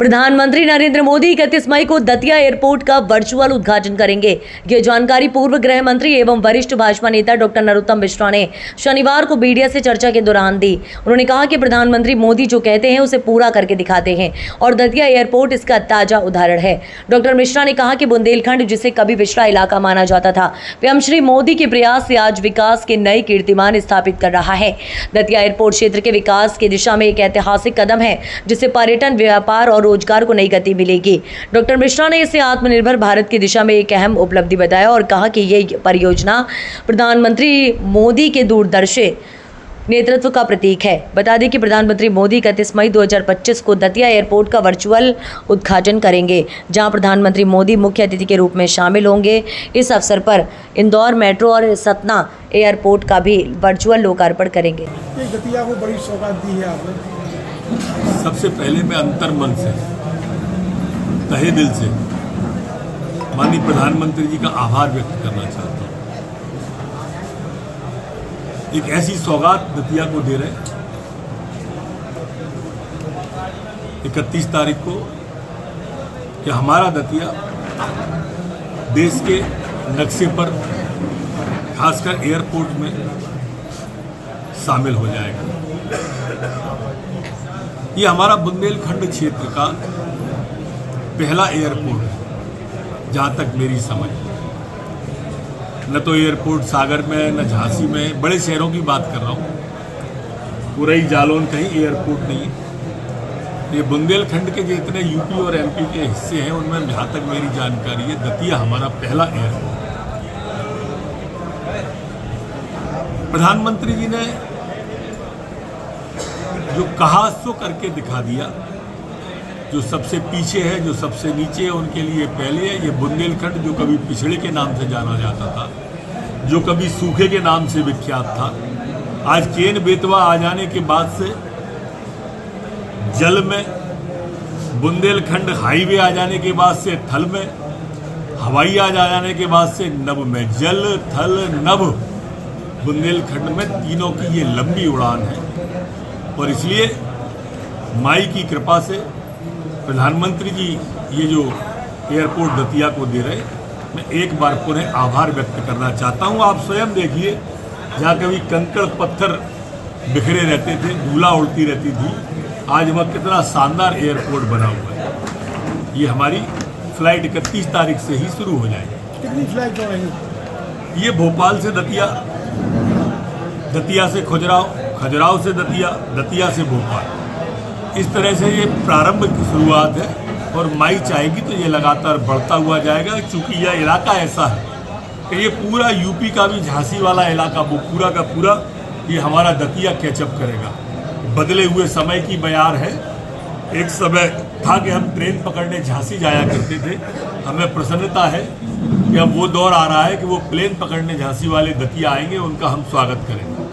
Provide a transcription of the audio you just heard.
प्रधानमंत्री नरेंद्र मोदी 31 मई को दतिया एयरपोर्ट का वर्चुअल उद्घाटन करेंगे। ये जानकारी पूर्व गृह मंत्री एवं वरिष्ठ भाजपा नेता डॉक्टर नरोत्तम मिश्रा ने शनिवार को मीडिया से चर्चा के दौरान दी। उन्होंने कहा कि प्रधानमंत्री मोदी जो कहते हैं उसे पूरा करके दिखाते हैं और दतिया एयरपोर्ट इसका ताजा उदाहरण है। डॉक्टर मिश्रा ने कहा कि बुंदेलखंड जिसे कभी पिछड़ा इलाका माना जाता था, पीएम श्री मोदी के प्रयास से आज विकास के नए कीर्तिमान स्थापित कर रहा है। दतिया एयरपोर्ट क्षेत्र के विकास की दिशा में एक ऐतिहासिक कदम है, जिससे पर्यटन, व्यापार और रोजगार को नई गति मिलेगी। डॉक्टर मिश्रा ने इसे आत्मनिर्भर भारत की दिशा में एक अहम उपलब्धि बताया और कहा कि ये परियोजना प्रधानमंत्री मोदी के दूरदर्शी नेतृत्व का प्रतीक है। बता दें कि प्रधानमंत्री मोदी 31 मई 2025 को दतिया एयरपोर्ट का वर्चुअल उद्घाटन करेंगे, जहां प्रधानमंत्री मोदी मुख्य अतिथि के रूप में शामिल होंगे। इस अवसर पर इंदौर मेट्रो और सतना एयरपोर्ट का भी वर्चुअल लोकार्पण करेंगे। दतिया को बड़ी सौगात दी है आपने। सबसे पहले मैं अंतर्मन से, तहे दिल से माननीय प्रधानमंत्री जी का आभार व्यक्त करना चाहता हूँ। एक ऐसी सौगात दतिया को दे रहे 31 तारीख को कि हमारा दतिया देश के नक्शे पर खासकर एयरपोर्ट में शामिल हो जाएगा। ये हमारा बुंदेलखंड क्षेत्र का पहला एयरपोर्ट है, जहाँ तक मेरी समझ। न तो एयरपोर्ट सागर में, न झांसी में, बड़े शहरों की बात कर रहा हूँ। पूरा ही जालौन कहीं एयरपोर्ट नहीं है। ये बुंदेलखंड के जितने यूपी और एमपी के हिस्से हैं, उनमें जहाँ तक मेरी जानकारी है, दतिया हमारा पहला एयरपोर्ट है। प्रधानमंत्री जी ने जो कहा सो करके दिखा दिया। जो सबसे पीछे है, जो सबसे नीचे है, उनके लिए पहले है। ये बुंदेलखंड जो कभी पिछड़े के नाम से जाना जाता था, जो कभी सूखे के नाम से विख्यात था, आज केन बेतवा आ जाने के बाद से जल में, बुंदेलखंड हाईवे आ जाने के बाद से थल में, हवाई आ जाने के बाद से नभ में, जल थल नभ, बुंदेलखंड में तीनों की ये लंबी उड़ान है। और इसलिए माई की कृपा से प्रधानमंत्री जी ये जो एयरपोर्ट दतिया को दे रहे, मैं एक बार पुनः आभार व्यक्त करना चाहता हूँ। आप स्वयं देखिए, जहाँ कभी कंकड़ पत्थर बिखरे रहते थे, धूला उड़ती रहती थी, आज वह कितना शानदार एयरपोर्ट बना हुआ है। ये हमारी फ्लाइट 31 तारीख से ही शुरू हो जाएगी। कितनी फ्लाइट हो रही? ये भोपाल से दतिया, दतिया से खजुराहो, खजुराहो से दतिया, दतिया से भोपाल। इस तरह से ये प्रारंभ की शुरुआत है और माई चाहेगी तो ये लगातार बढ़ता हुआ जाएगा। क्योंकि यह इलाका ऐसा है कि ये पूरा यूपी का भी झांसी वाला इलाका, वो पूरा का पूरा ये हमारा दतिया कैचअप करेगा। बदले हुए समय की बयार है। एक समय था कि हम ट्रेन पकड़ने झांसी जाया करते थे। हमें प्रसन्नता है कि अब वो दौर आ रहा है कि वो प्लेन पकड़ने झांसी वाले दतिया आएंगे, उनका हम स्वागत करेंगे।